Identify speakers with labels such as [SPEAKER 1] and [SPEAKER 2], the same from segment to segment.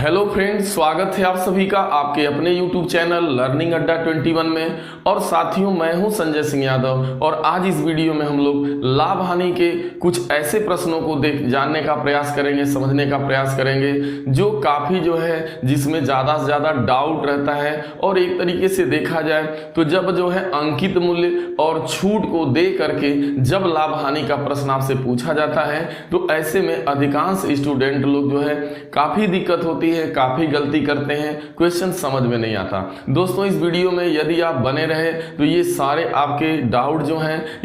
[SPEAKER 1] Hello friends, स्वागत है आप सभी का आपके अपने यूट्यूब चैनल लर्निंग अड्डा 21 में। और साथियों, मैं हूं संजय सिंह यादव और आज इस वीडियो में हम लोग लाभ हानि के कुछ ऐसे प्रश्नों को जानने का प्रयास करेंगे, समझने का प्रयास करेंगे जो काफ़ी जिसमें ज़्यादा से ज़्यादा डाउट रहता है। और एक तरीके से देखा जाए तो जब अंकित मूल्य और छूट को दे करके जब लाभ हानि का प्रश्न आपसे पूछा जाता है तो ऐसे में अधिकांश स्टूडेंट लोग काफ़ी दिक्कत होती है, काफ़ी गलती करते हैं, क्वेश्चन समझ में नहीं आता। दोस्तों, इस वीडियो में यदि आप बने रहे तो ये सारे आपके डाउट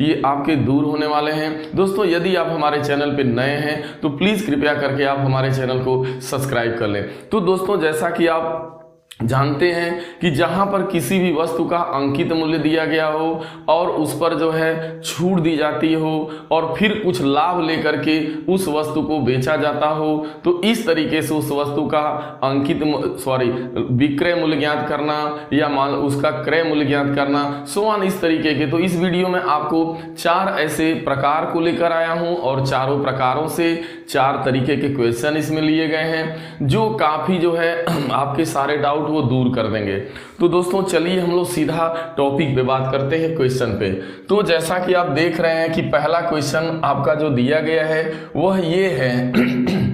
[SPEAKER 1] ये आपके दूर होने वाले हैं। दोस्तों, यदि आप हमारे चैनल पे नए हैं तो प्लीज़ कृपया करके आप हमारे चैनल को सब्सक्राइब कर लें। तो दोस्तों, जैसा कि आप जानते हैं कि जहां पर किसी भी वस्तु का अंकित मूल्य दिया गया हो और उस पर छूट दी जाती हो और फिर कुछ लाभ लेकर के उस वस्तु को बेचा जाता हो तो इस तरीके से उस वस्तु का विक्रय मूल्य ज्ञात करना या मान उसका क्रय मूल्य ज्ञात करना सोआन इस तरीके के। तो इस वीडियो में आपको 4 ऐसे प्रकार को लेकर आया हूं और चारों प्रकारों से 4 तरीके के क्वेश्चन इसमें लिए गए हैं जो काफ़ी आपके सारे डाउट वो दूर कर देंगे। तो दोस्तों, चलिए हम लोग सीधा टॉपिक पे बात करते हैं, क्वेश्चन पे। तो जैसा कि आप देख रहे हैं कि पहला क्वेश्चन आपका जो दिया गया है वह ये है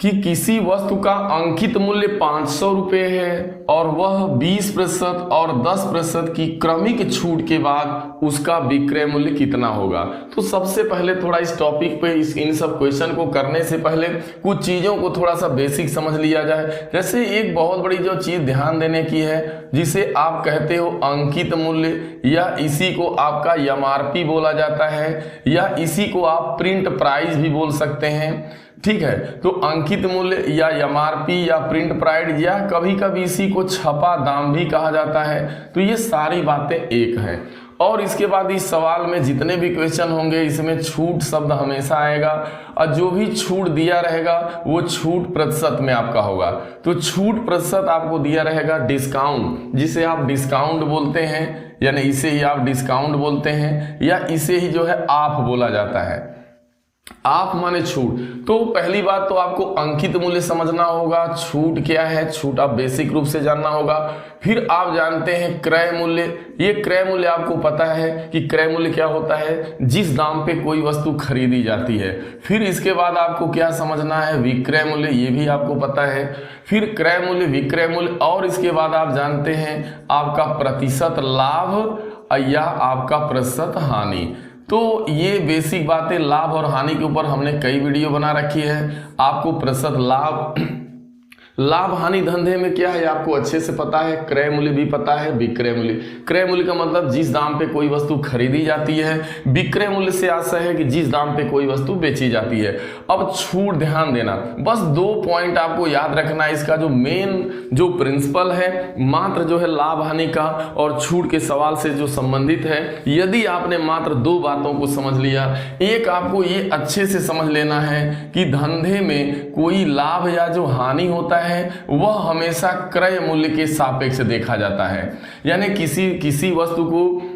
[SPEAKER 1] कि किसी वस्तु का अंकित मूल्य 500 रुपये है और वह 20% और 10% की क्रमिक छूट के बाद उसका विक्रय मूल्य कितना होगा। तो सबसे पहले थोड़ा इस टॉपिक पे इन सब क्वेश्चन को करने से पहले कुछ चीज़ों को थोड़ा सा बेसिक समझ लिया जाए। जैसे एक बहुत बड़ी जो चीज़ ध्यान देने की है जिसे आप कहते हो अंकित मूल्य या इसी को आपका एमआरपी बोला जाता है या इसी को आप प्रिंट प्राइस भी बोल सकते हैं। ठीक है, तो अंकित मूल्य या एमआरपी या प्रिंट प्राइस या कभी कभी इसी को छपा दाम भी कहा जाता है। तो ये सारी बातें एक हैं। और इसके बाद इस सवाल में जितने भी क्वेश्चन होंगे इसमें छूट शब्द हमेशा आएगा और जो भी छूट दिया रहेगा वो छूट प्रतिशत में आपका होगा। तो छूट प्रतिशत आपको दिया रहेगा डिस्काउंट, जिसे आप डिस्काउंट बोलते हैं, यानी इसे ही आप डिस्काउंट बोलते हैं या इसे ही ऑफ बोला जाता है। आप माने छूट। तो पहली बात तो आपको अंकित मूल्य समझना होगा, छूट क्या है, छूट आप बेसिक रूप से जानना होगा। फिर आप जानते हैं क्रय मूल्य। ये क्रय मूल्य आपको पता है कि क्रय मूल्य क्या होता है, जिस दाम पे कोई वस्तु खरीदी जाती है। फिर इसके बाद आपको क्या समझना है, विक्रय मूल्य, ये भी आपको पता है। फिर क्रय मूल्य, विक्रय मूल्य और इसके बाद आप जानते हैं आपका प्रतिशत लाभ या आपका प्रतिशत हानि। तो ये बेसिक बातें लाभ और हानि के ऊपर हमने कई वीडियो बना रखी है। आपको प्रतिशत लाभ हानि धंधे में क्या है आपको अच्छे से पता है। क्रय मूल्य भी पता है, विक्रय मूल्य। क्रय मूल्य का मतलब जिस दाम पे कोई वस्तु खरीदी जाती है। विक्रय मूल्य से आशय है कि जिस दाम पे कोई वस्तु बेची जाती है। अब छूट, ध्यान देना, बस 2 पॉइंट आपको याद रखना है। इसका जो मेन प्रिंसिपल है मात्र लाभ हानि का और छूट के सवाल से जो संबंधित है। यदि आपने मात्र 2 बातों को समझ लिया, एक आपको ये अच्छे से समझ लेना है कि धंधे में कोई लाभ या जो हानि होता है वह हमेशा क्रय मूल्य के सापेक्ष देखा जाता है। यानी किसी वस्तु को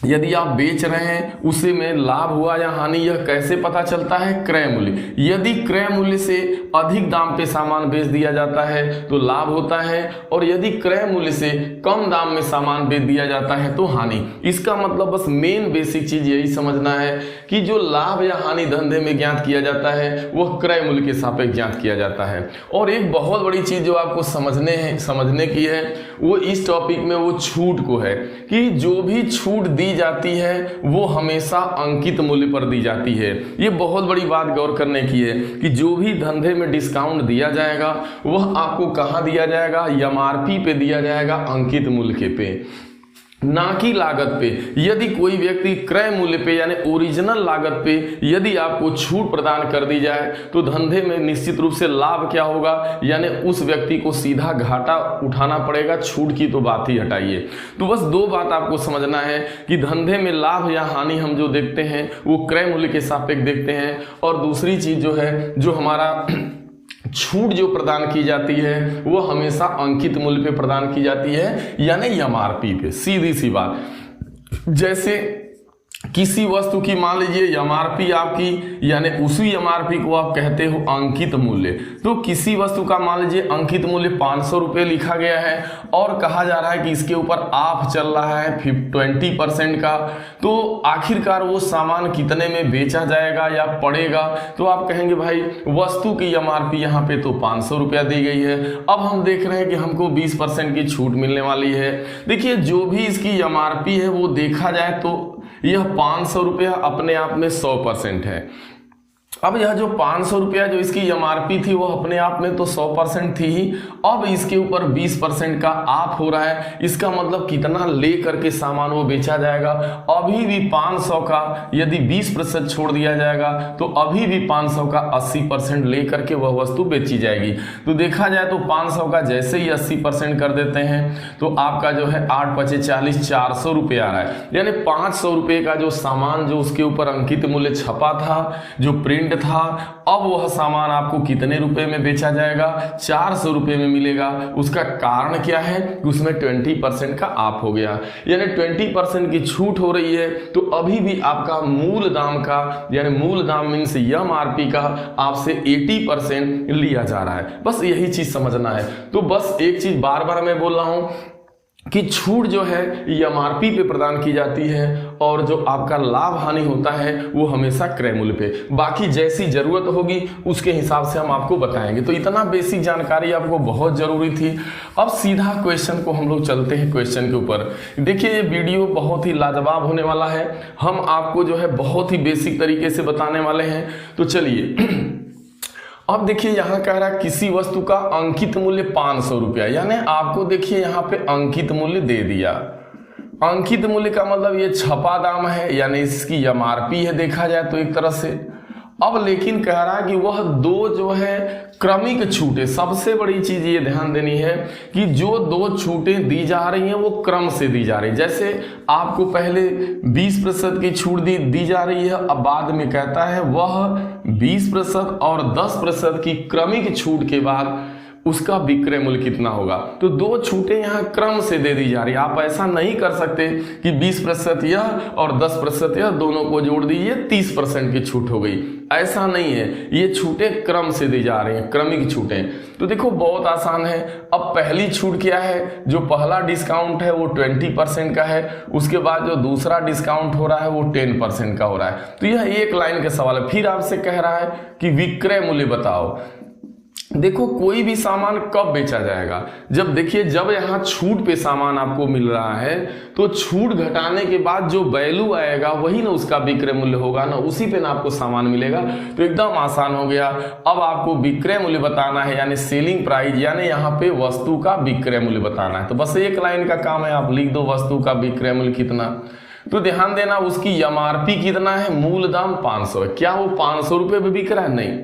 [SPEAKER 1] यदि आप बेच रहे हैं उसे में लाभ हुआ या हानि, यह कैसे पता चलता है, क्रय मूल्य। यदि क्रय मूल्य से अधिक दाम पे सामान बेच दिया जाता है तो लाभ होता है और यदि क्रय मूल्य से कम दाम में सामान बेच दिया जाता है तो हानि। इसका मतलब बस मेन बेसिक चीज यही समझना है कि जो लाभ या हानि धंधे में ज्ञात किया जाता है वह क्रय मूल्य के सापेक्ष ज्ञात किया जाता है। और एक बहुत बड़ी चीज जो आपको समझने की है वो इस टॉपिक में वो छूट को है कि जो भी छूट दी जाती है वो हमेशा अंकित मूल्य पर दी जाती है। ये बहुत बड़ी बात गौर करने की है कि जो भी धंधे में डिस्काउंट दिया जाएगा वह आपको कहां दिया जाएगा, एमआरपी पे दिया जाएगा, अंकित मूल्य के पे, ना कि लागत पे। यदि कोई व्यक्ति क्रय मूल्य पे यानी ओरिजिनल लागत पे यदि आपको छूट प्रदान कर दी जाए तो धंधे में निश्चित रूप से लाभ क्या होगा, यानी उस व्यक्ति को सीधा घाटा उठाना पड़ेगा। छूट की तो बात ही हटाइए। तो बस 2 बात आपको समझना है कि धंधे में लाभ या हानि हम जो देखते हैं वो क्रय मूल्य के सापेक्ष देखते हैं। और दूसरी चीज जो हमारा छूट जो प्रदान की जाती है वो हमेशा अंकित मूल्य पे प्रदान की जाती है, यानी एमआरपी पे। सीधी सी बात। जैसे किसी वस्तु की मान लीजिए एमआरपी आपकी, यानी उसी एमआरपी को आप कहते हो अंकित मूल्य। तो किसी वस्तु का मान लीजिए अंकित मूल्य 500 रुपये लिखा गया है और कहा जा रहा है कि इसके ऊपर ऑफ चल रहा है 20% का, तो आखिरकार वो सामान कितने में बेचा जाएगा या पड़ेगा? तो आप कहेंगे भाई वस्तु की एमआरपी यहाँ पे तो 500 रुपया दी गई है, अब हम देख रहे हैं कि हमको 20% की छूट मिलने वाली है। देखिए जो भी इसकी एमआरपी है वो देखा जाए तो यह 500 रुपया अपने आप में 100% है। अब यह जो 500 रुपया जो इसकी एमआरपी थी वो अपने आप में तो 100% थी ही, अब इसके ऊपर 20% का ऑफ हो रहा है। इसका मतलब कितना ले करके सामान वो बेचा जाएगा? अभी भी 500 का यदि 20% छोड़ दिया जाएगा तो अभी भी 500 का 80% ले करके वह वस्तु बेची जाएगी। तो देखा जाए तो 500 का जैसे ही 80% कर देते हैं तो आपका जो है 8 पचे 40 400 रुपये आ रहा है। यानी 500 रुपये का जो सामान जो उसके ऊपर अंकित मूल्य छपा था, जो प्रिंट था, अब वह सामान आपको कितने रुपए में बेचा जाएगा? 400 रुपए में मिलेगा। उसका कारण क्या है? उसमें 20% का ऑफ हो गया, यानी 20% की छूट हो रही है। तो अभी भी आपका मूल दाम का, यानी मूल दाम मीन्स एमआरपी का आपसे 80% लिया जा रहा है। बस यही चीज समझना है। तो बस एक चीज बार बार मैं बोल रहा हूं कि छूट जो है एमआरपी पे प्रदान की जाती है और जो आपका लाभ हानि होता है वो हमेशा क्रय मूल्य पे। बाकी जैसी जरूरत होगी उसके हिसाब से हम आपको बताएंगे। तो इतना बेसिक जानकारी आपको बहुत जरूरी थी। अब सीधा क्वेश्चन को हम लोग चलते हैं क्वेश्चन के ऊपर। देखिए ये वीडियो बहुत ही लाजवाब होने वाला है, हम आपको जो है बहुत ही बेसिक तरीके से बताने वाले हैं। तो चलिए अब देखिए यहाँ कह रहा है किसी वस्तु का अंकित मूल्य 500 रुपया, यानी आपको देखिए यहाँ पे अंकित मूल्य दे दिया। अंकित मूल्य का मतलब ये छपा दाम है, यानी इसकी एमआरपी है देखा जाए तो एक तरह से। अब लेकिन कह रहा है कि वह दो जो है क्रमिक छूटें, सबसे बड़ी चीज ये ध्यान देनी है कि जो दो छूटें दी जा रही हैं वो क्रम से दी जा रही है। जैसे आपको पहले 20% की छूट दी जा रही है, अब बाद में कहता है वह 20% और 10% की क्रमिक छूट के बाद उसका विक्रय मूल्य कितना होगा। तो दो छूटें यहाँ क्रम से दे दी जा रही है। आप ऐसा नहीं कर सकते कि 20% यह और 10% यह दोनों को जोड़ दीजिए 30% की छूट हो गई, ऐसा नहीं है। ये छूटें क्रम से दी जा रही हैं, क्रमिक छूटें। तो देखो बहुत आसान है। अब पहली छूट क्या है? जो पहला डिस्काउंट है वो 20% का है, उसके बाद जो दूसरा डिस्काउंट हो रहा है वो 10% का हो रहा है। तो यह एक लाइन का सवाल है। फिर आपसे कह रहा है कि विक्रय मूल्य बताओ। देखो कोई भी सामान कब बेचा जाएगा? जब देखिए जब यहाँ छूट पे सामान आपको मिल रहा है तो छूट घटाने के बाद जो वैल्यू आएगा वही ना उसका विक्रय मूल्य होगा ना, उसी पे ना आपको सामान मिलेगा। तो एकदम आसान हो गया। अब आपको विक्रय मूल्य बताना है, यानी सेलिंग प्राइस, यानी यहाँ पे वस्तु का विक्रय मूल्य बताना है। तो बस एक लाइन का काम है, आप लिख दो वस्तु का विक्रय मूल्य कितना। तो ध्यान देना उसकी एमआरपी कितना है? मूल दाम 500 है। क्या वो 500 रुपये में बिक रहा है? नहीं,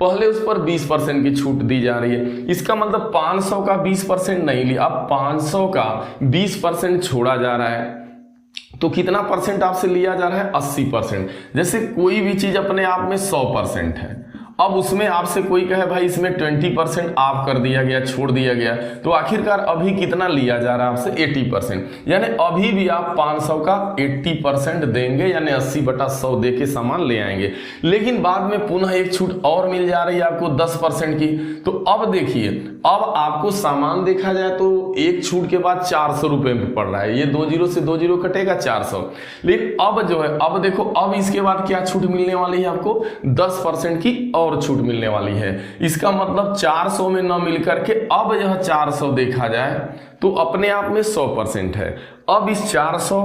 [SPEAKER 1] पहले उस पर 20% की छूट दी जा रही है। इसका मतलब 500 का 20% नहीं लिया, अब 500 का 20% छोड़ा जा रहा है। तो कितना परसेंट आपसे लिया जा रहा है? 80%। जैसे कोई भी चीज अपने आप में 100% है, अब उसमें आपसे कोई कहे भाई इसमें 20% ऑफ कर दिया गया, छोड़ दिया गया, तो आखिरकार अभी कितना लिया जा रहा है आपसे? 80%। यानी अभी भी आप 500 का 80% देंगे, यानी 80/100 दे के सामान ले आएंगे। लेकिन बाद में पुनः एक छूट और मिल जा रही है आपको 10% की। तो अब देखिए, अब आपको सामान देखा जाए तो एक छूट के बाद 400 रुपये में पड़ रहा है। ये 2 जीरो से 2 जीरो कटेगा 400। लेकिन अब जो है, अब देखो अब इसके बाद क्या छूट मिलने वाली है आपको? 10% की और छूट मिलने वाली है। इसका मतलब 400 में न मिलकर के अब यह 400 देखा जाए तो अपने आप में 100% है। अब इस 400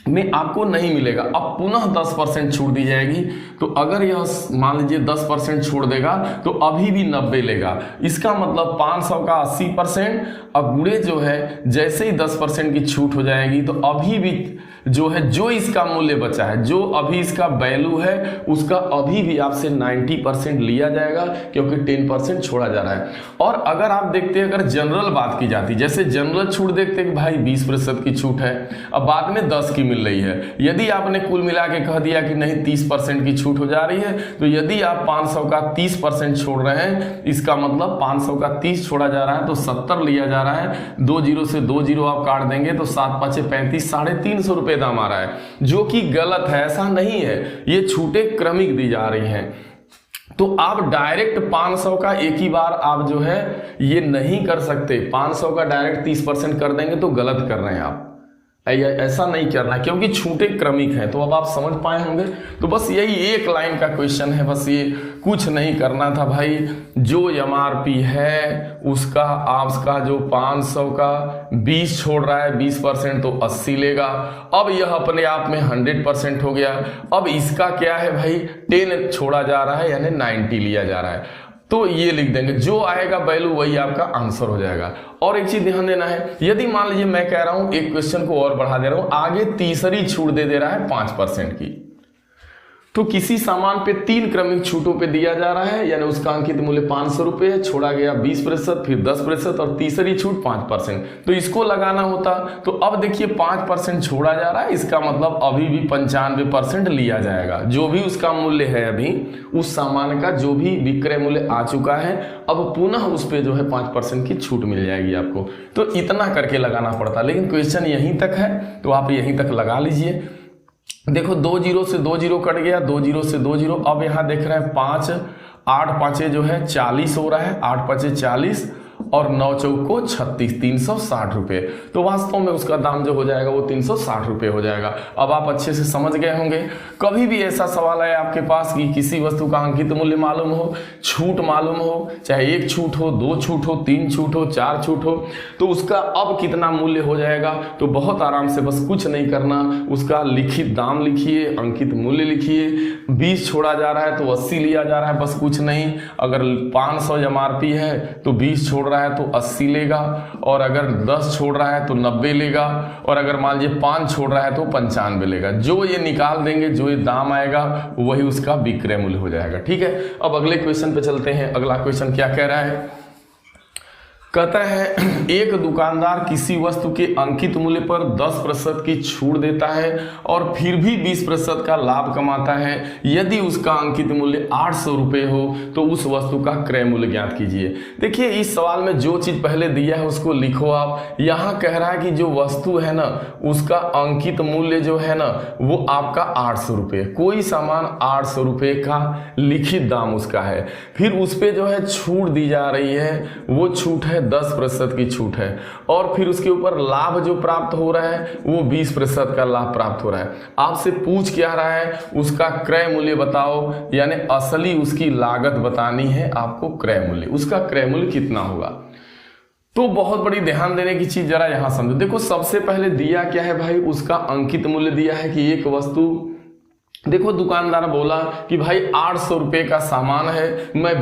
[SPEAKER 1] में आपको नहीं मिलेगा, अब पुनः 10% छूट दी जाएगी। तो अगर यह मान लीजिए 10% छोड़ देगा तो अभी भी 90 लेगा। इसका मतलब 500 का 80%, अब गुणे जो है जैसे ही 10% की छूट हो जाएगी तो अभी भी जो है जो इसका मूल्य बचा है, जो अभी इसका वैल्यू है उसका अभी भी आपसे 90% लिया जाएगा, क्योंकि 10% छोड़ा जा रहा है। और अगर आप देखते हैं, अगर जनरल बात की जाती, जैसे जनरल छूट देखते हैं कि भाई 20% की छूट है, अब बाद में 10 की मिल रही है। यदि आपने कुल मिला के कह दिया कि नहीं 30% की छूट हो जा रही है, तो यदि आप 500 का 30% छोड़ रहे हैं, इसका मतलब 500 का 30 छोड़ा जा रहा है तो 70 लिया जा रहा है। 2 जीरो से 2 जीरो आप काट देंगे तो 7 5 35, 350 रुपये दाम आ रहा है, जो कि गलत है, ऐसा नहीं है। ये छूटें क्रमिक दी जा रही हैं। तो आप डायरेक्ट 500 का एक ही बार आप जो है ये नहीं कर सकते। 500 का डायरेक्ट 30% कर देंगे तो गलत कर रहे हैं आप, ऐसा नहीं करना, क्योंकि छूटें क्रमिक हैं। तो अब आप समझ पाए होंगे। तो बस यही एक लाइन का क्वेश्चन है, बस ये कुछ नहीं करना था भाई। जो MRP है उसका आपका जो 500 का 20 छोड़ रहा है 20% तो 80 लेगा। अब यह अपने आप में 100% हो गया। अब इसका क्या है भाई, 10 छोड़ा जा रहा है यानी 90 लिया जा रहा है। तो ये लिख देंगे, जो आएगा वैल्यू वही आपका आंसर हो जाएगा। और एक चीज ध्यान देना है, यदि मान लीजिए मैं कह रहा हूं एक क्वेश्चन को और बढ़ा दे रहा हूं, आगे तीसरी छूट दे रहा है 5% की, तो किसी सामान पे 3 क्रमिक छूटों पे दिया जा रहा है, यानी उसका अंकित मूल्य 500 रुपये है, छोड़ा गया 20%, फिर 10% और तीसरी छूट 5%। तो इसको लगाना होता। तो अब देखिए 5% छोड़ा जा रहा है, इसका मतलब अभी भी 95% लिया जाएगा। जो भी उसका मूल्य है अभी उस सामान का जो भी विक्रय मूल्य आ चुका है, अब पुनः उस पर जो है 5% की छूट मिल जाएगी आपको। तो इतना करके लगाना पड़ता, लेकिन क्वेश्चन यहीं तक है तो आप यहीं तक लगा लीजिए। देखो 2 जीरो से 2 जीरो कट गया, 2 जीरो से 2 जीरो। अब यहां देख रहे हैं 5, 8 पाँचे जो है 40 हो रहा है, 8 पाँचे 40 और 9 चौको 36, 360 रुपये। तो वास्तव में उसका दाम जो हो जाएगा वो 360 रुपये हो जाएगा। अब आप अच्छे से समझ गए होंगे। कभी भी ऐसा सवाल है आपके पास कि किसी वस्तु का अंकित मूल्य मालूम हो, छूट मालूम हो, चाहे 1 छूट हो, 2 छूट हो, 3 छूट हो, 4 छूट हो, तो उसका अब कितना मूल्य हो जाएगा, तो बहुत आराम से बस कुछ नहीं करना, उसका लिखित दाम लिखिए, अंकित मूल्य लिखिए। 20 छोड़ा जा रहा है तो 80 लिया जा रहा है, बस कुछ नहीं। अगर 500 MRP है तो 20 छोड़ रहा है तो 80 लेगा, और अगर 10 छोड़ रहा है तो 90 लेगा, और अगर मान लीजिए 5 छोड़ रहा है तो 95 लेगा। जो ये निकाल देंगे, जो ये दाम आएगा वही उसका विक्रय मूल्य हो जाएगा। ठीक है, अब अगले क्वेश्चन पे चलते हैं। अगला क्वेश्चन क्या कह रहा है, कहता है एक दुकानदार किसी वस्तु के अंकित मूल्य पर 10% की छूट देता है और फिर भी 20% का लाभ कमाता है। यदि उसका अंकित मूल्य 800 रुपये हो तो उस वस्तु का क्रय मूल्य ज्ञात कीजिए। देखिए इस सवाल में जो चीज पहले दिया है उसको लिखो आप। यहाँ कह रहा है कि जो वस्तु है ना उसका अंकित मूल्य जो है ना वो आपका 800 रुपये, कोई सामान 800 रुपये का लिखित दाम उसका है, फिर उस पर जो है छूट दी जा रही है, वो छूट है 10% की छूट है, और फिर उसके ऊपर लाभ जो प्राप्त हो रहा है वो 20% का लाभ प्राप्त हो रहा है। आपसे पूछ क्या रहा है, उसका क्रय मूल्य बताओ, यानी असली उसकी लागत बतानी है आपको, क्रय मूल्य, उसका क्रय मूल्य कितना होगा। तो बहुत बड़ी ध्यान देने की चीज जरा यहां समझो। देखो सबसे पहले दिया क्या है भाई, उसका अंकित मूल्य दिया है कि एक वस्तु, देखो दुकानदार बोला कि भाई 800 रुपये का सामान है, मैं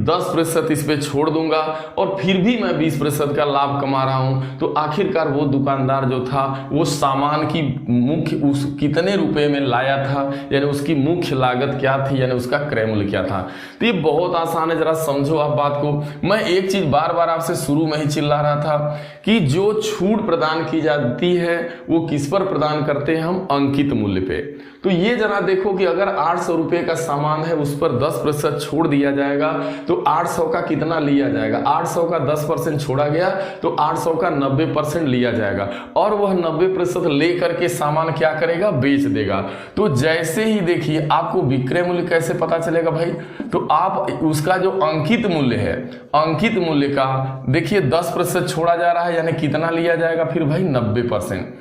[SPEAKER 1] 10% इस पे छोड़ दूंगा और फिर भी मैं 20% का लाभ कमा रहा हूं। तो आखिरकार वो दुकानदार जो था वो सामान की मुख्य उस कितने रुपए में लाया था, यानी उसकी मुख्य लागत क्या थी, यानी उसका क्रय मूल्य क्या था। तो ये बहुत आसान है, जरा समझो आप बात को। मैं एक चीज बार बार आपसे शुरू में ही चिल्ला रहा था कि जो छूट प्रदान की जाती है वो किस पर प्रदान करते हैं हम, अंकित मूल्य पे। तो ये जरा देखो कि अगर 800 रुपये का सामान है उस पर 10% छोड़ दिया जाएगा तो 800 का कितना लिया जाएगा, 800 का 10% छोड़ा गया तो 800 का 90% लिया जाएगा, और वह 90% लेकर के सामान क्या करेगा, बेच देगा। तो जैसे ही देखिए आपको विक्रय मूल्य कैसे पता चलेगा भाई, तो आप उसका जो अंकित मूल्य है, अंकित मूल्य का देखिए 10% छोड़ा जा रहा है, यानी कितना लिया जाएगा फिर भाई 90%।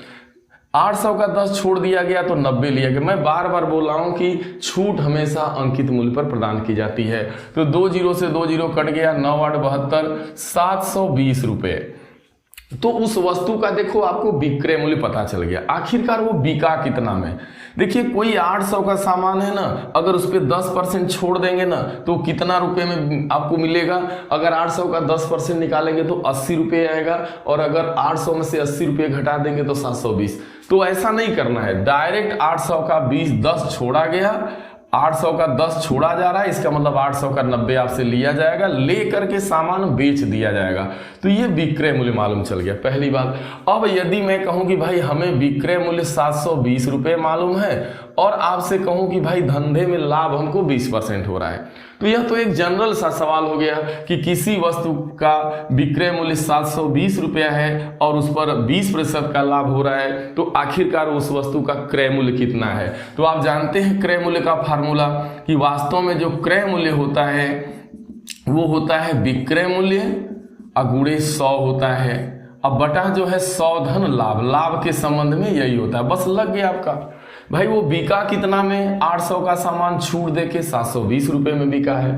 [SPEAKER 1] 800 का 10 छोड़ दिया गया तो 90 लिया गया। मैं बार बार बोल रहा हूं कि छूट हमेशा अंकित मूल्य पर प्रदान की जाती है। तो 2 जीरो से 2 जीरो कट गया, 9 8 72, 720 रुपये। तो उस वस्तु का देखो आपको विक्रय मूल्य पता चल गया, आखिरकार वो बिका कितना में। देखिए कोई 800 का सामान है ना, अगर उस पर 10% छोड़ देंगे ना तो कितना रुपए में आपको मिलेगा, अगर 800 का 10% निकालेंगे तो 80 रुपये आएगा, और अगर 800 में से 80 रुपये घटा देंगे तो 720। तो ऐसा नहीं करना है, डायरेक्ट 800 का 10 छोड़ा गया 800 का 10 छोड़ा जा रहा है, इसका मतलब 800 का 90 आपसे लिया जाएगा, ले करके सामान बेच दिया जाएगा। तो ये विक्रय मूल्य मालूम चल गया, पहली बात। अब यदि मैं कहूं कि भाई हमें विक्रय मूल्य 720 रुपये मालूम है और आपसे कहूं कि भाई धंधे में लाभ हमको 20% हो रहा है, तो यह तो एक जनरल सा सवाल हो गया कि किसी वस्तु का विक्रय मूल्य 720 रुपया है और उस पर 20% का लाभ हो रहा है, तो आखिरकार उस वस्तु का क्रय मूल्य कितना है। तो आप जानते हैं क्रय मूल्य का फार्मूला कि वास्तव में जो क्रय मूल्य होता है वो होता है विक्रय मूल्य गुणे 100 होता है, अब बटा जो है 100 धन लाभ, लाभ के संबंध में यही होता है। बस लग गया आपका। भाई वो बिका कितना में, 800 का सामान छूट देके 720 रुपये में बिका है,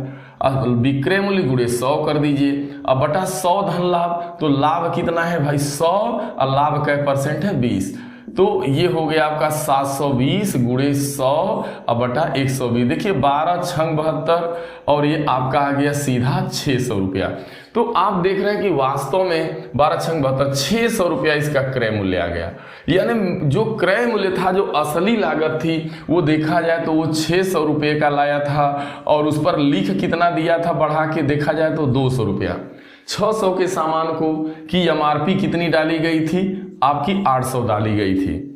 [SPEAKER 1] विक्रय मूल्य गुणे 100 कर दीजिए, अब बटा 100 धन लाभ, तो लाभ कितना है भाई 100 और लाभ का परसेंट है 20, तो ये हो गया आपका 720 गुणे 100 अब बटा 120। देखिए 12 छंग 72 और ये आपका आ गया सीधा 600 रुपया। तो आप देख रहे हैं कि वास्तव में 12 छंग 72 600 रुपया इसका क्रय मूल्य आ गया। यानी जो क्रय मूल्य था, जो असली लागत थी, वो देखा जाए तो वो 600 रुपये का लाया था और उस पर लिख कितना दिया था, बढ़ा के देखा जाए तो 200 रुपया। 600 के सामान को की एमआरपी कितनी डाली गई थी, आपकी 800 डाली गई थी,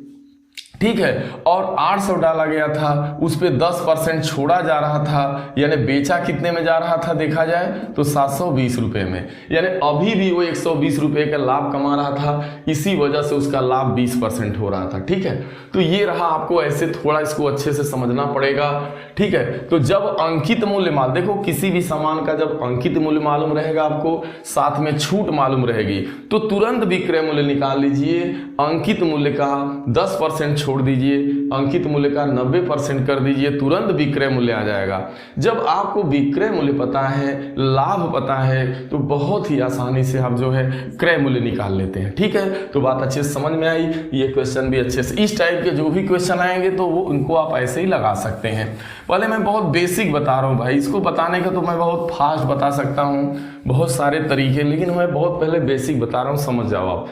[SPEAKER 1] ठीक है, और 800 डाला गया था, उस पे 10% छोड़ा जा रहा था, यानी बेचा कितने में जा रहा था देखा जाए तो 720 रुपये में, यानी अभी भी वो 120 रुपये का लाभ कमा रहा था, इसी वजह से उसका लाभ 20% हो रहा था। ठीक है, तो ये रहा, आपको ऐसे थोड़ा इसको अच्छे से समझना पड़ेगा। ठीक है, तो जब अंकित मूल्य माल, देखो किसी भी सामान का जब अंकित मूल्य मालूम रहेगा, आपको साथ में छूट मालूम रहेगी, तो तुरंत विक्रय मूल्य निकाल लीजिए। अंकित मूल्य का 10% छोड़ दीजिए, अंकित मूल्य का 90% कर दीजिए, तुरंत विक्रय मूल्य आ जाएगा। जब आपको विक्रय मूल्य पता है, लाभ पता है, तो बहुत ही आसानी से आप जो है क्रय मूल्य निकाल लेते हैं। ठीक है, तो बात अच्छे से समझ में आई। ये क्वेश्चन भी अच्छे से, इस टाइप के जो भी क्वेश्चन आएंगे तो वो उनको आप ऐसे ही लगा सकते हैं। पहले मैं बहुत बेसिक बता रहा हूँ भाई, इसको बताने का तो मैं बहुत फास्ट बता सकता हूँ, बहुत सारे तरीके, लेकिन मैं बहुत पहले बेसिक बता रहा हूँ, समझ जाओ आप।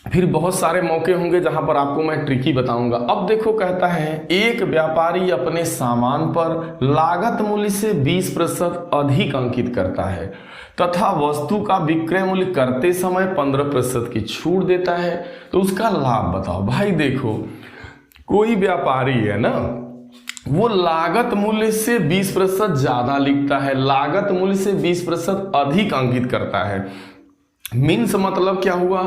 [SPEAKER 1] फिर बहुत सारे मौके होंगे जहां पर आपको मैं ट्रिकी बताऊंगा। अब देखो, कहता है एक व्यापारी अपने सामान पर लागत मूल्य से 20% अधिक अंकित करता है तथा वस्तु का विक्रय मूल्य करते समय 15% की छूट देता है, तो उसका लाभ बताओ। भाई देखो, कोई व्यापारी है ना, वो लागत मूल्य से 20% ज्यादा लिखता है, लागत मूल्य से 20% अधिक अंकित करता है। मीन्स मतलब क्या हुआ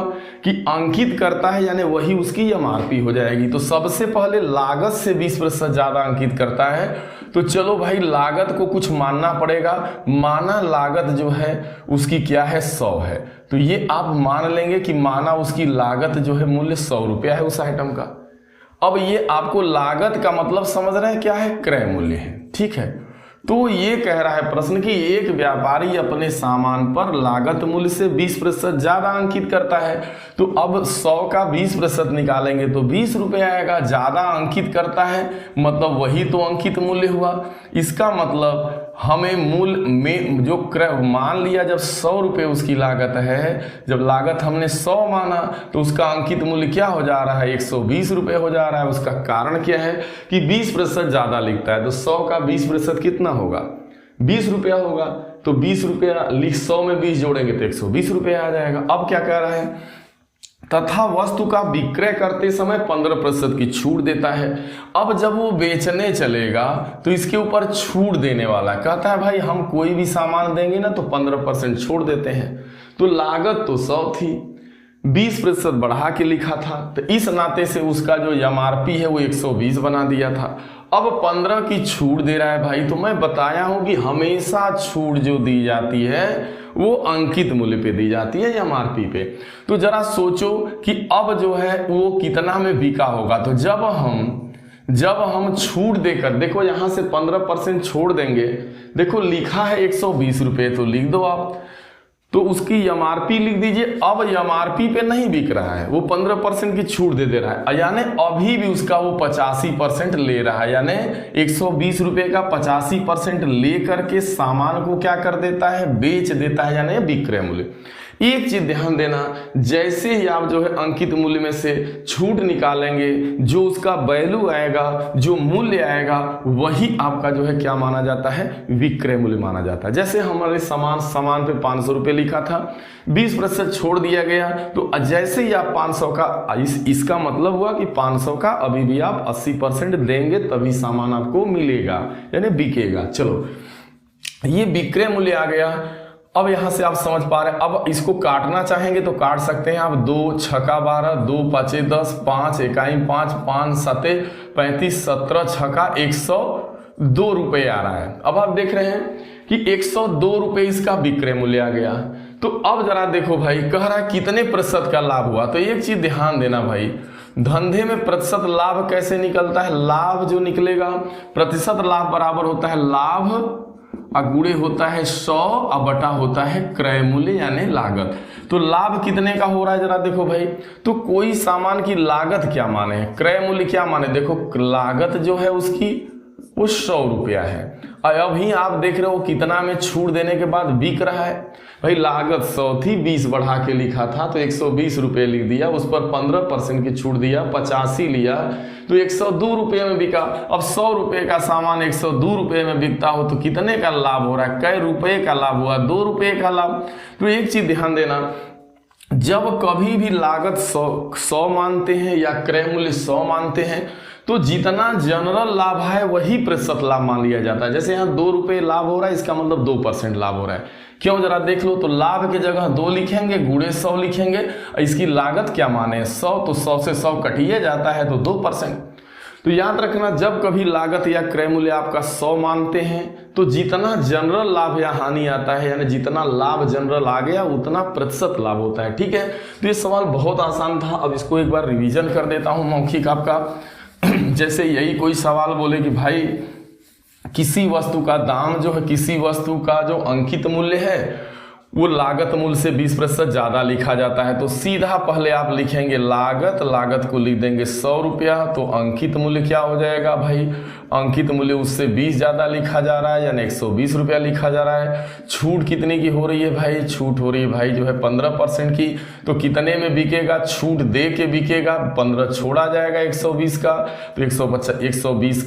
[SPEAKER 1] कि अंकित करता है, यानी वही उसकी एमआरपी हो जाएगी। तो सबसे पहले लागत से 20% ज्यादा अंकित करता है, तो चलो भाई लागत को कुछ मानना पड़ेगा। माना लागत जो है उसकी क्या है, 100 है, तो ये आप मान लेंगे कि माना उसकी लागत जो है मूल्य 100 रुपया है उस आइटम का। अब ये आपको लागत का मतलब समझ रहे हैं क्या है, क्रय मूल्य है। ठीक है, तो ये कह रहा है प्रश्न कि एक व्यापारी अपने सामान पर लागत मूल्य से 20% ज्यादा अंकित करता है, तो अब 100 का 20% निकालेंगे तो 20 रुपये आएगा। ज्यादा अंकित करता है मतलब वही तो अंकित मूल्य हुआ। इसका मतलब हमें मूल्य में जो क्रय, मान लिया जब 100 रुपये उसकी लागत है, जब लागत हमने 100 माना तो उसका अंकित मूल्य क्या हो जा रहा है, 120 रुपये हो जा रहा है। उसका कारण क्या है कि 20% ज्यादा लिखता है, तो 100 का 20% कितना होगा, 20 रुपया होगा। तो 20 रुपया लिख 100 में 20 जोड़ेंगे तो 120 रुपया आ जाएगा। अब क्या कह रहा है, तथा वस्तु का विक्रय करते समय 15% की छूट देता है। अब जब वो बेचने चलेगा तो इसके ऊपर छूट देने वाला, कहता है भाई हम कोई भी सामान देंगे ना तो 15% छोड़ देते हैं। तो लागत तो 100 थी, 20% बढ़ा के लिखा था, तो इस नाते से उसका जो एमआरपी है वो 120 बना दिया था। अब 15 की छूट दे रहा है भाई, तो मैं बताया हूं कि हमेशा छूट जो दी जाती है वो अंकित मूल्य पे दी जाती है, एमआरपी पे। तो जरा सोचो कि अब जो है वो कितना में बिका होगा। तो जब हम छूट देकर, देखो यहां से 15% छोड़ देंगे, देखो लिखा है 120 रुपये, तो लिख दो आप, तो उसकी एमआरपी लिख दीजिए। अब एमआरपी पे नहीं बिक रहा है, वो 15% की छूट दे दे रहा है, यानी अभी भी उसका वो 85% ले रहा है, यानी 120 रुपये का 85% ले करके सामान को क्या कर देता है, बेच देता है, यानी विक्रय मूल्य। एक चीज ध्यान देना, जैसे ही आप जो है अंकित मूल्य में से छूट निकालेंगे, जो उसका वैल्यू आएगा, जो मूल्य आएगा, वही आपका जो है क्या माना जाता है, विक्रय मूल्य माना जाता है। जैसे हमारे सामान पे 500 रुपये लिखा था, 20% छोड़ दिया गया, तो जैसे ही आप 500 का इसका मतलब हुआ कि 500 का अभी भी आप 80% देंगे तभी सामान आपको मिलेगा, यानी बिकेगा। चलो, ये विक्रय मूल्य आ गया। अब यहां से आप समझ पा रहे हैं। अब इसको काटना चाहेंगे तो काट सकते हैं आप। 2 छक्का 12, 2 5 10, 5 इकाई 5, 5 7 35, 17 छक्का 102 रुपये आ रहा है। अब आप देख रहे हैं कि 102 रुपये इसका विक्रय मूल्य आ गया। तो अब जरा देखो भाई, कह रहा है कितने प्रतिशत का लाभ हुआ। तो एक चीज ध्यान देना भाई, धंधे में प्रतिशत लाभ कैसे निकलता है। लाभ जो निकलेगा, प्रतिशत लाभ बराबर होता है लाभ गुणे होता है 100 और बटा होता है क्रय मूल्य यानी लागत। तो लाभ कितने का हो रहा है जरा देखो भाई। तो कोई सामान की लागत क्या माने, क्रय मूल्य क्या माने। देखो लागत जो है उसकी वो 100 रुपया है, और अभी आप देख रहे हो कितना में छूट देने के बाद बिक रहा है। भाई लागत 100 थी, 20 बढ़ा के लिखा था तो 120 रुपये लिख दिया, उस पर 15% की छूट दिया, 85 लिया तो 102 रुपये में बिका। अब 100 रुपये का सामान 102 रुपये में बिकता हो तो कितने का लाभ हो रहा है, कै रुपये का लाभ हुआ, 2 रुपये का लाभ। तो एक चीज ध्यान देना, जब कभी भी लागत 100 मानते हैं या क्रय मूल्य 100 मानते हैं तो जितना जनरल लाभ है वही प्रतिशत लाभ मान लिया जाता है। जैसे यहाँ 2 रुपये लाभ हो रहा है, इसका मतलब 2% लाभ हो रहा है। क्यों, जरा देख लो। तो लाभ की जगह 2 लिखेंगे, गुणे 100 लिखेंगे। इसकी लागत क्या माने 100, तो 100 से 100 कटिए जाता है तो 2%। तो याद रखना, जब कभी लागत या क्रय मूल्य आपका 100 मानते हैं तो जितना जनरल लाभ या हानि आता है, यानी जितना लाभ जनरल आ गया उतना प्रतिशत लाभ होता है। ठीक है, तो ये सवाल बहुत आसान था। अब इसको एक बार रिवीजन कर देता हूं मौखिक आपका। जैसे यही कोई सवाल बोले कि भाई किसी वस्तु का दाम जो है, किसी वस्तु का जो अंकित मूल्य है वो लागत मूल्य से 20% ज्यादा लिखा जाता है, तो सीधा पहले आप लिखेंगे लागत को लिख देंगे 100 रुपया। तो अंकित मूल्य क्या हो जाएगा भाई, अंकित मूल्य उससे 20 ज्यादा लिखा जा रहा है, यानी 120 रुपया लिखा जा रहा है। छूट कितने की हो रही है भाई, छूट हो रही है भाई जो है 15% की। तो कितने में बिकेगा, छूट दे के बिकेगा, 15 छोड़ा जाएगा 120 का, तो 120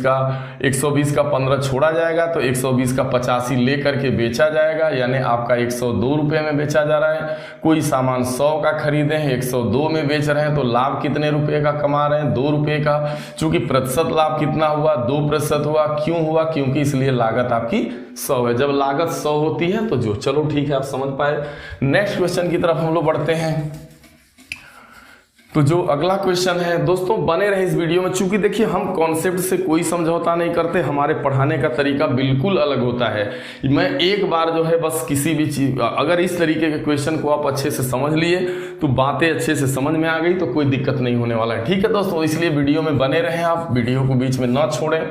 [SPEAKER 1] का 15 छोड़ा जाएगा, तो 120 का 85 लेकर के बेचा जाएगा, यानी आपका 102 रुपये में बेचा जा रहा है। कोई सामान 100 का खरीदे हैं, 102 में बेच रहे हैं, तो लाभ कितने रुपए का कमा रहे हैं, 2 रुपये का। चूंकि प्रतिशत लाभ कितना हुआ, 2% हुआ। क्यों हुआ, क्योंकि इसलिए लागत आपकी 100 है। जब लागत 100 होती है तो जो, चलो ठीक है, आप समझ पाए। नेक्स्ट क्वेश्चन की तरफ हम लोग बढ़ते हैं। तो जो अगला क्वेश्चन है दोस्तों, बने रहे इस वीडियो में। चूंकि देखिए हम कॉन्सेप्ट से कोई समझौता नहीं करते, हमारे पढ़ाने का तरीका बिल्कुल अलग होता है। मैं एक बार जो है बस किसी भी चीज, अगर इस तरीके के क्वेश्चन को आप अच्छे से समझ लिए तो बातें अच्छे से समझ में आ गई तो कोई दिक्कत नहीं होने वाला है। ठीक है दोस्तों, इसलिए वीडियो में बने रहें, आप वीडियो को बीच में न छोड़ें।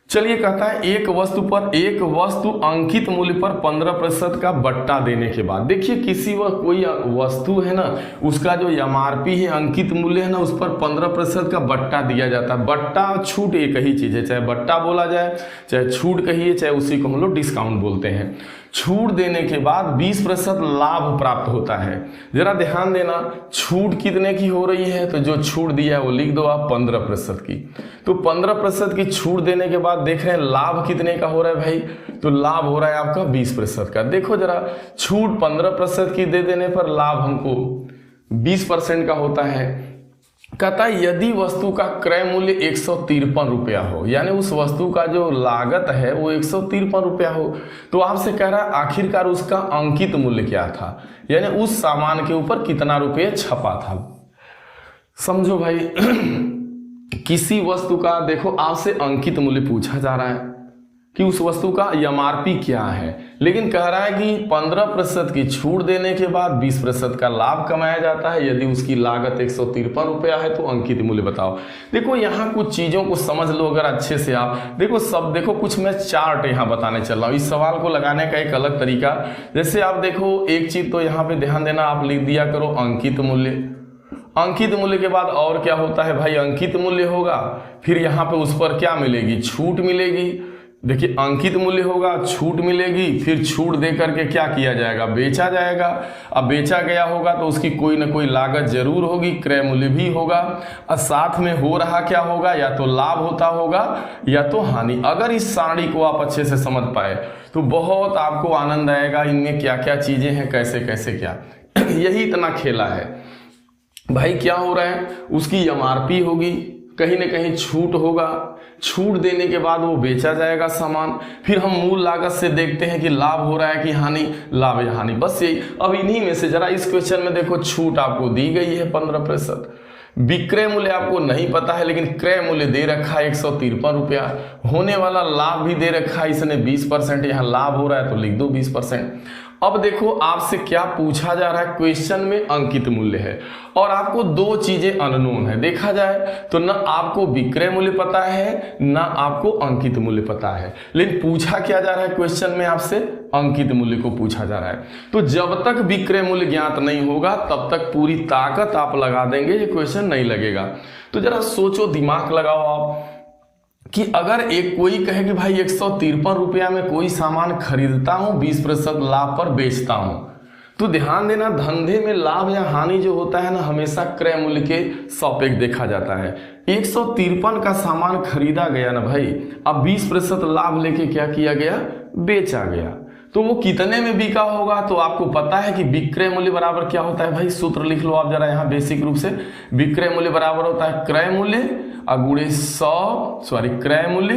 [SPEAKER 1] चलिए, कहता है एक वस्तु अंकित मूल्य पर 15% का बट्टा देने के बाद। देखिए किसी कोई वस्तु है ना, उसका जो एमआरपी है, अंकित मूल्य है ना, उस पर 15% का बट्टा दिया जाता है। बट्टा और छूट एक ही चीज है, चाहे बट्टा बोला जाए चाहे छूट कहिए, चाहे उसी को हम लोग डिस्काउंट बोलते हैं। छूट देने के बाद 20% लाभ प्राप्त होता है। जरा ध्यान देना, छूट कितने की हो रही है, तो जो छूट दिया है वो लिख दो आप 15% की। तो 15% की छूट देने के बाद देख रहे हैं लाभ कितने का हो रहा है भाई, तो लाभ हो रहा है आपका 20% का। देखो जरा, छूट 15% की दे देने पर लाभ हमको 20% का होता है। कहता है यदि वस्तु का क्रय मूल्य 153 रुपया हो, यानी उस वस्तु का जो लागत है वो 153 रुपया हो, तो आपसे कह रहा है आखिरकार उसका अंकित मूल्य क्या था, यानी उस सामान के ऊपर कितना रुपये छपा था। समझो भाई, किसी वस्तु का देखो आपसे अंकित मूल्य पूछा जा रहा है कि उस वस्तु का एमआरपी क्या है, लेकिन कह रहा है कि 15% की छूट देने के बाद 20% का लाभ कमाया जाता है। यदि उसकी लागत 153 रुपया है तो अंकित मूल्य बताओ। देखो यहाँ कुछ चीजों को समझ लो अगर अच्छे से आप देखो, सब देखो, कुछ मैं चार्ट यहाँ बताने चल रहा हूँ। इस सवाल को लगाने का एक अलग तरीका, जैसे आप देखो एक चीज तो यहाँ पे ध्यान देना, आप लिख दिया करो अंकित मूल्य। अंकित मूल्य के बाद और क्या होता है भाई, अंकित मूल्य होगा, फिर यहाँ पे उस पर क्या मिलेगी, छूट मिलेगी, देखिए अंकित मूल्य होगा, छूट मिलेगी, फिर छूट दे करके क्या किया जाएगा, बेचा जाएगा। अब बेचा गया होगा तो उसकी कोई ना कोई लागत जरूर होगी, क्रय मूल्य भी होगा, और साथ में हो रहा क्या होगा, या तो लाभ होता होगा या तो हानि। अगर इस सारणी को आप अच्छे से समझ पाए तो बहुत आपको आनंद आएगा, इनमें क्या क्या चीजें हैं, कैसे कैसे क्या यही इतना खेला है भाई। क्या हो रहा है, उसकी एमआरपी होगी, कहीं ना कहीं छूट होगा, छूट देने के बाद वो बेचा जाएगा सामान, फिर हम मूल लागत से देखते हैं कि लाभ हो रहा है कि हानि, लाभ या हानि, बस यही। अब इन्हीं में से जरा इस क्वेश्चन में देखो, छूट आपको दी गई है 15%, विक्रय मूल्य आपको नहीं पता है लेकिन क्रय मूल्य दे रखा है 153 रुपया, होने वाला लाभ भी दे रखा है इसने 20%, यहाँ लाभ हो रहा है तो लिख दो 20%। अब देखो आपसे क्या पूछा जा रहा है, क्वेश्चन में अंकित मूल्य है और आपको दो चीजें अननोन है। देखा जाए तो न आपको विक्रय मूल्य पता है न आपको अंकित मूल्य पता है, लेकिन पूछा क्या जा रहा है क्वेश्चन में आपसे, अंकित मूल्य को पूछा जा रहा है। तो जब तक विक्रय मूल्य ज्ञात नहीं होगा तब तक पूरी ताकत आप लगा देंगे, ये क्वेश्चन नहीं लगेगा। तो जरा सोचो, दिमाग लगाओ आप कि अगर एक कोई कहे कि भाई 153 रुपया में कोई सामान खरीदता हूं, 20% लाभ पर बेचता हूं, तो ध्यान देना धंधे में लाभ या हानि जो होता है ना, हमेशा क्रय मूल्य के सापेक्ष देखा जाता है। 153 का सामान खरीदा गया ना भाई, अब 20% लाभ लेके क्या किया गया, बेचा गया, तो वो कितने में बिका होगा। तो आपको पता है कि विक्रय मूल्य बराबर क्या होता है भाई, सूत्र लिख लो आप जरा यहाँ बेसिक रूप से। विक्रय मूल्य बराबर होता है क्रय मूल्य और गुणे 100, क्रय मूल्य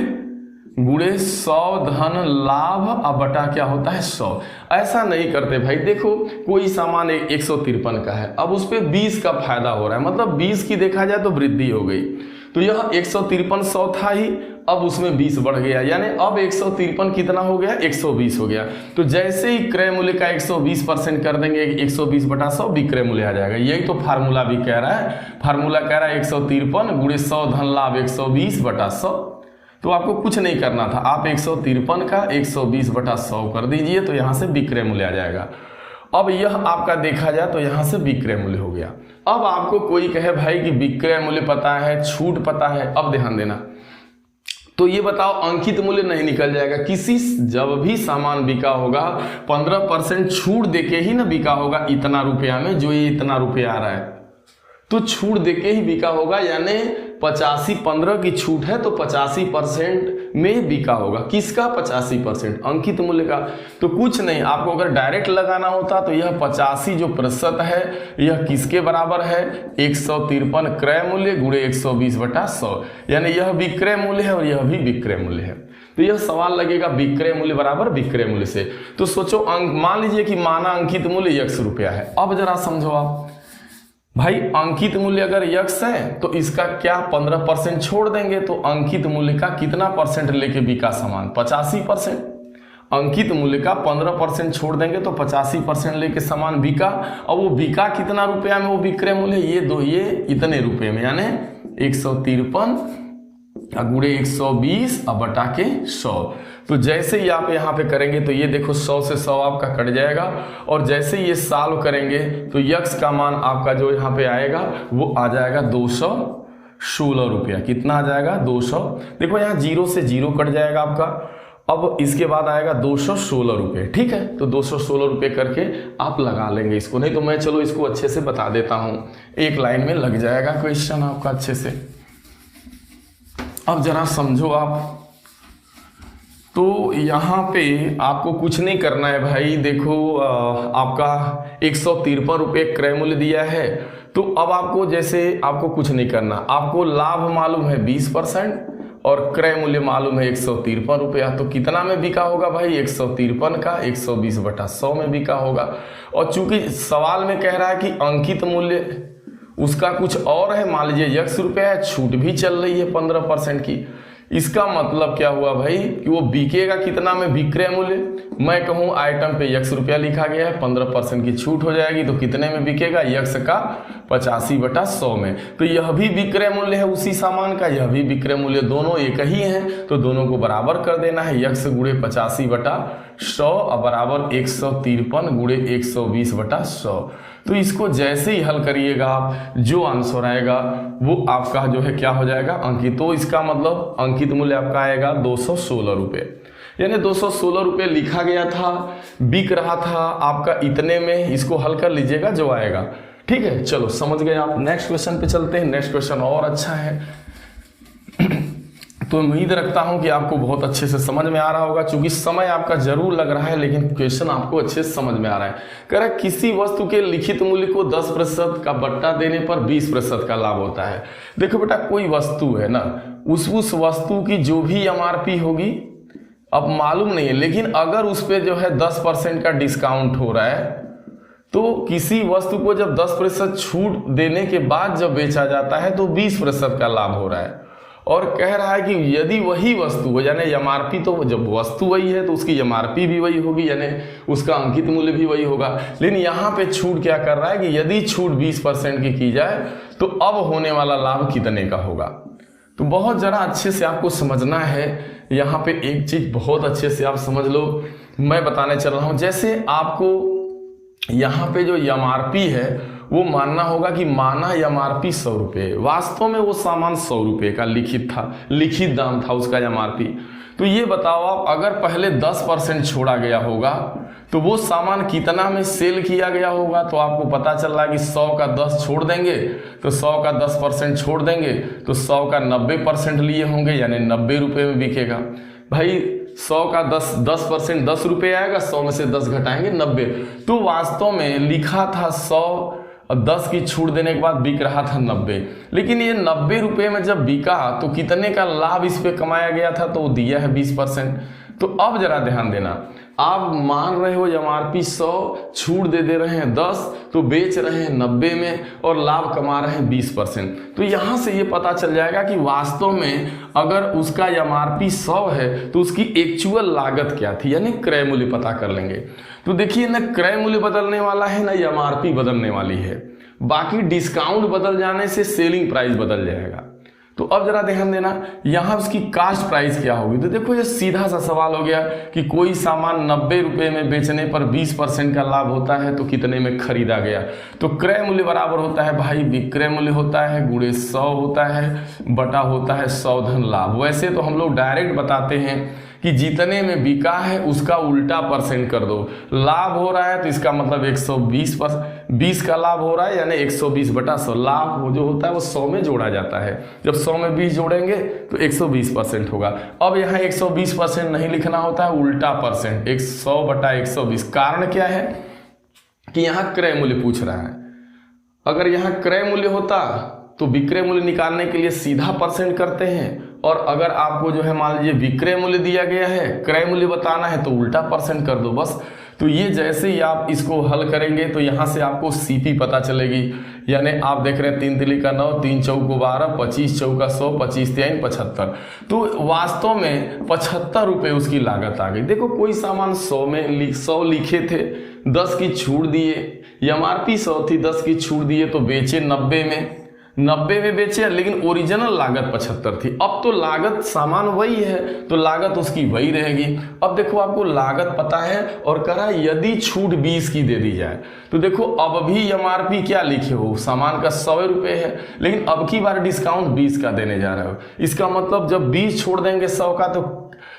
[SPEAKER 1] गुणे 100 धन लाभ और बटा क्या होता है 100। ऐसा नहीं करते भाई, देखो कोई सामान 153 का है, अब उस पर 20 का फायदा हो रहा है, मतलब 20 की देखा जाए तो वृद्धि हो गई, तो यह 153 100 था ही, अब उसमें 20 बढ़ गया, यानी अब 153 कितना हो गया, 120 हो गया। तो जैसे ही क्रय मूल्य का 120% कर देंगे, 120 बटा 100 विक्रय मूल्य आ जाएगा। यही तो फार्मूला भी कह रहा है, फार्मूला कह रहा है 153 गुणे 100 धन लाभ 120 बटा 100। तो आपको कुछ नहीं करना था, आप 153 का 120 बटा 100 कर दीजिए, तो यहां से विक्रय मूल्य आ जाएगा। अब यह आपका देखा जाए तो यहां से विक्रय मूल्य हो गया। अब आपको कोई कहे भाई कि विक्रय मूल्य पता है, छूट पता है, अब ध्यान देना, तो ये बताओ अंकित मूल्य नहीं निकल जाएगा। किसी जब भी सामान बिका होगा 15% छूट देके ही ना बिका होगा, इतना रुपया में, जो ये इतना रुपया आ रहा है तो छूट देके ही बिका होगा, यानी 85-15 की छूट है तो 85% में बिका होगा। किसका 85%, अंकित मूल्य का। तो कुछ नहीं, आपको अगर डायरेक्ट लगाना होता तो यह 85 जो प्रतिशत है यह किसके बराबर है, 153 क्रय मूल्य गुणे 120 बटा 100, यानी यह विक्रय मूल्य है और यह भी विक्रय मूल्य है। तो यह सवाल लगेगा विक्रय मूल्य बराबर विक्रय मूल्य से। तो सोचो, मान लीजिए कि माना अंकित मूल्य 100 रुपया है। अब जरा समझो आप भाई, अंकित मूल्य अगर यक्स है तो इसका क्या 15% छोड़ देंगे, तो अंकित मूल्य का कितना परसेंट लेके बिका सामान, 85%। अंकित मूल्य का 15% छोड़ देंगे तो 85% लेके सामान बिका, और वो बिका कितना रुपया में, वो विक्रय मूल्य ये इतने रुपए में, यानी 153 गुणे 120 और बटा के 100। तो जैसे ही आप यहाँ पे करेंगे तो ये देखो 100 से 100 आपका कट जाएगा, और जैसे ये सॉल्व करेंगे तो यक्स का मान आपका जो यहाँ पे आएगा वो आ जाएगा 216 रुपया। कितना आ जाएगा, 200। देखो यहाँ 0 से 0 कट जाएगा आपका, अब इसके बाद आएगा 216 रुपये। ठीक है, तो 216 रुपये करके आप लगा लेंगे इसको, नहीं तो मैं चलो इसको अच्छे से बता देता हूँ, एक लाइन में लग जाएगा क्वेश्चन आपका अच्छे से। अब जरा समझो आप, तो यहाँ पे आपको कुछ नहीं करना है भाई। देखो आपका 153 रुपये क्रय मूल्य दिया है, तो अब आपको जैसे आपको कुछ नहीं करना, आपको लाभ मालूम है 20% और क्रय मूल्य मालूम है 153 रुपया। तो कितना में बिका होगा भाई, 153 का 120 बटा 100 में बिका होगा। और चूंकि सवाल में कह रहा है कि अंकित मूल्य उसका कुछ और है, मान लीजिए 100 रुपया है, छूट भी चल रही है 15% की, इसका मतलब क्या हुआ भाई कि वो बिकेगा कितना में, विक्रय मूल्य। मैं कहूं आइटम पे 100 रुपया लिखा गया है, 15% की छूट हो जाएगी, तो कितने में बिकेगा, 100 का 85 बटा 100 में। तो यह भी विक्रय मूल्य है उसी सामान का, यह भी विक्रय मूल्य, दोनों एक ही हैं, तो दोनों को बराबर कर देना है, 100 गुणे 85 बटा 100 बराबर 153 गुणे 120/100। तो इसको जैसे ही हल करिएगा आप, जो आंसर आएगा वो आपका जो है क्या हो जाएगा, अंकित। तो इसका मतलब अंकित मूल्य आपका आएगा 216 रुपये, यानी 216 रुपये लिखा गया था, बिक रहा था आपका इतने में। इसको हल कर लीजिएगा जो आएगा, ठीक है। चलो समझ गए आप। नेक्स्ट क्वेश्चन पे चलते हैं। नेक्स्ट क्वेश्चन और अच्छा है, तो उम्मीद रखता हूं कि आपको बहुत अच्छे से समझ में आ रहा होगा। चूंकि समय आपका जरूर लग रहा है, लेकिन क्वेश्चन आपको अच्छे से समझ में आ रहा है। कह रहा है किसी वस्तु के लिखित मूल्य को 10% का बट्टा देने पर 20% का लाभ होता है। देखो बेटा, कोई वस्तु है ना, उस वस्तु की जो भी MRP होगी अब मालूम नहीं है, लेकिन अगर उस पर जो है 10% का डिस्काउंट हो रहा है, तो किसी वस्तु को जब 10% छूट देने के बाद जब बेचा जाता है तो 20% का लाभ हो रहा है। और कह रहा है कि यदि वही वस्तु हो, यानी MRP, तो जब वस्तु वही है तो उसकी MRP भी वही होगी, यानी उसका अंकित मूल्य भी वही होगा। लेकिन यहाँ पे छूट क्या कर रहा है कि यदि छूट 20% की जाए तो अब होने वाला लाभ कितने का होगा। तो बहुत जरा अच्छे से आपको समझना है। यहाँ पे एक चीज बहुत अच्छे से आप समझ लो, मैं बताने चल रहा हूँ। जैसे आपको यहाँ पे जो MRP है वो मानना होगा कि माना MRP 100 रुपये, वास्तव में वो सामान 100 रुपये का लिखित था, लिखित दाम था उसका MRP। तो ये बताओ आप, अगर पहले 10% छोड़ा गया होगा तो वो सामान कितना में सेल किया गया होगा। तो आपको पता चल रहा है कि 100 का 10 छोड़ देंगे तो 100 का 10% छोड़ देंगे तो 100 का 90% लिए होंगे, यानी 90 रुपये में बिकेगा। भाई 100 का 10% 10 रुपये आएगा, 100 में से 10 घटाएंगे 90। तो वास्तव में लिखा था 100 और 10 की छूट देने के बाद बिक रहा था 90। लेकिन ये 90 रुपये में जब बिका तो कितने का लाभ इस पे कमाया गया था, तो वो दिया है 20%। तो अब जरा ध्यान देना, आप मान रहे हो MRP 100, छूट दे रहे हैं 10, तो बेच रहे हैं 90 में और लाभ कमा रहे हैं 20%। तो यहाँ से ये पता चल जाएगा कि वास्तव में अगर उसका MRP 100 है तो उसकी एक्चुअल लागत क्या थी, यानी क्रय मूल्य पता कर लेंगे। तो देखिए ना, क्रय मूल्य बदलने वाला है ना MRP बदलने वाली है, बाकी डिस्काउंट बदल जाने से सेलिंग प्राइस बदल जाएगा। तो अब जरा ध्यान देना, यहाँ उसकी कास्ट प्राइस क्या होगी। तो देखो ये सीधा सा सवाल हो गया कि कोई सामान 90 रुपये में बेचने पर 20% का लाभ होता है तो कितने में खरीदा गया। तो क्रय मूल्य बराबर होता है भाई विक्रय मूल्य होता है गुणे 100 होता है बटा होता है 100 धन लाभ। वैसे तो हम लोग डायरेक्ट बताते हैं कि जितने में बिका है उसका उल्टा % कर दो। लाभ हो रहा है तो इसका मतलब 120 का लाभ हो रहा है, यानी 120/100। लाभ जो होता है वो 100 में जोड़ा जाता है, जब 100 में 20 जोड़ेंगे तो 120% होगा। अब यहाँ 120% नहीं लिखना होता है, उल्टा %, 100/120। कारण क्या है कि यहाँ क्रय मूल्य पूछ रहा है। अगर यहाँ क्रय मूल्य होता तो विक्रय मूल्य निकालने के लिए सीधा % करते हैं, और अगर आपको जो है मान लीजिए विक्रय मूल्य दिया गया है, क्रय मूल्य बताना है तो उल्टा % कर दो बस। तो ये जैसे ही आप इसको हल करेंगे तो यहाँ से आपको CP पता चलेगी, यानी आप देख रहे हैं 3 तिली का 9, 3 चौको 12, 25 चौका 100, 25 तिहाई 75। तो वास्तव में 75 रुपये उसकी लागत आ गई। देखो कोई सामान 100 में 100 लिखे थे, 10 की छूट दिए, MRP 100 थी, 10 की छूट दिए तो बेचे 90 में बेचे, लेकिन ओरिजिनल लागत 75 थी। अब तो लागत सामान वही है तो लागत उसकी वही रहेगी। अब देखो आपको लागत पता है और कह रहा है यदि छूट 20 की दे दी जाए, तो देखो अब भी MRP क्या लिखे हो, सामान का 100 रुपये है, लेकिन अब की बार डिस्काउंट 20 का देने जा रहे हो। इसका मतलब जब 20 छोड़ देंगे 100 का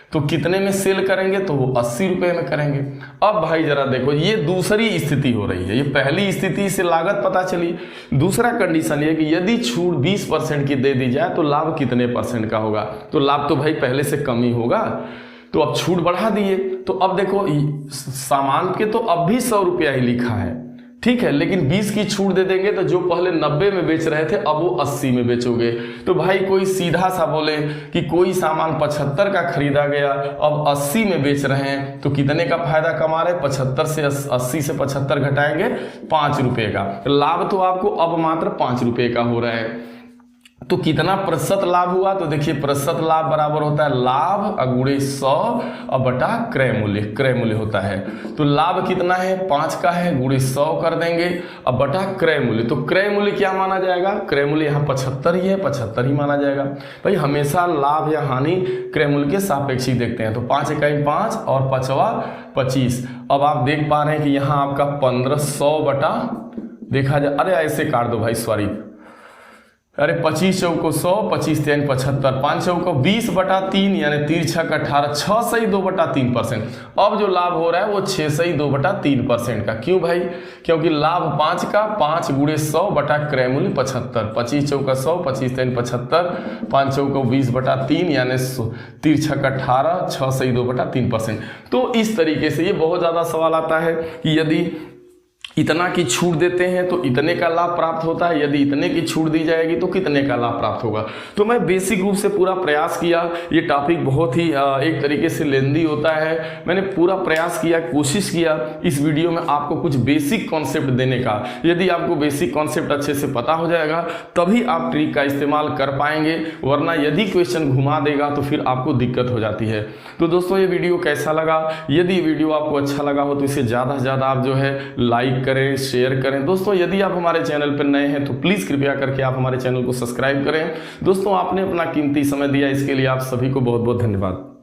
[SPEAKER 1] तो कितने में सेल करेंगे, तो वो 80 रुपये में करेंगे। अब भाई जरा देखो, ये दूसरी स्थिति हो रही है, ये पहली स्थिति से लागत पता चली। दूसरा कंडीशन ये कि यदि छूट 20% की दे दी जाए तो लाभ कितने % का होगा। तो लाभ तो भाई पहले से कम ही होगा, तो अब छूट बढ़ा दिए। तो अब देखो सामान के तो अब भी 100 रुपया ही लिखा है, ठीक है, लेकिन 20 की छूट दे देंगे तो जो पहले 90 में बेच रहे थे अब वो 80 में बेचोगे। तो भाई कोई सीधा सा बोले कि कोई सामान 75 का खरीदा गया अब 80 में बेच रहे हैं तो कितने का फायदा कमा रहे, 75 से 80 से 75 घटाएंगे 5 रुपये का। लाभ तो आपको अब मात्र 5 रुपये का हो रहा है। तो कितना प्रतिशत लाभ हुआ, तो देखिए प्रतिशत लाभ बराबर होता है लाभ गुणे 100 और बटा क्रय मूल्य, क्रय मूल्य होता है। तो लाभ कितना है 5 का है, गुणे 100 कर देंगे अब बटा क्रय मूल्य। तो क्रय मूल्य क्या माना जाएगा, क्रय मूल्य यहाँ 75 ही है, 75 ही माना जाएगा। भाई हमेशा लाभ या हानि क्रय मूल्य के सापेक्ष ही देखते हैं। तो 5 इकाई 5 और 5वां 25। अब आप देख पा रहे हैं कि यहाँ आपका 1500 बटा देखा जाए, अरे ऐसे काट दो भाई, सॉरी, अरे 25 चौको 100, 25 3 75, 5 चौको 20 बटा 3 यानी 3 6 18, 6 सही 2 बटा 3%। अब जो लाभ हो रहा है वो 6 सही 2 बटा 3% का। क्यों भाई, क्योंकि लाभ 5 का 5 गुणे 100 बटा क्रय मूल्य 75, 25 चौका 100, 25 3 75, 5 चौको 20 बटा 3 यानी 3 6 18, 6 सही 2 बटा 3%। तो इस तरीके से ये बहुत ज़्यादा सवाल आता है कि यदि इतना की छूट देते हैं तो इतने का लाभ प्राप्त होता है, यदि इतने की छूट दी जाएगी तो कितने का लाभ प्राप्त होगा। तो मैं बेसिक रूप से पूरा प्रयास किया, ये टॉपिक बहुत ही एक तरीके से लेंदी होता है, मैंने पूरा प्रयास किया, कोशिश किया इस वीडियो में आपको कुछ बेसिक कॉन्सेप्ट देने का। यदि आपको बेसिक कॉन्सेप्ट अच्छे से पता हो जाएगा तभी आप ट्रिक का इस्तेमाल कर पाएंगे, वरना यदि क्वेश्चन घुमा देगा तो फिर आपको दिक्कत हो जाती है। तो दोस्तों ये वीडियो कैसा लगा, यदि वीडियो आपको अच्छा लगा हो तो इसे ज़्यादा से ज़्यादा आप जो है लाइक करें, शेयर करें। दोस्तों यदि आप हमारे चैनल पर नए हैं तो प्लीज़ कृपया करके आप हमारे चैनल को सब्सक्राइब करें। दोस्तों आपने अपना कीमती समय दिया, इसके लिए आप सभी को बहुत बहुत धन्यवाद।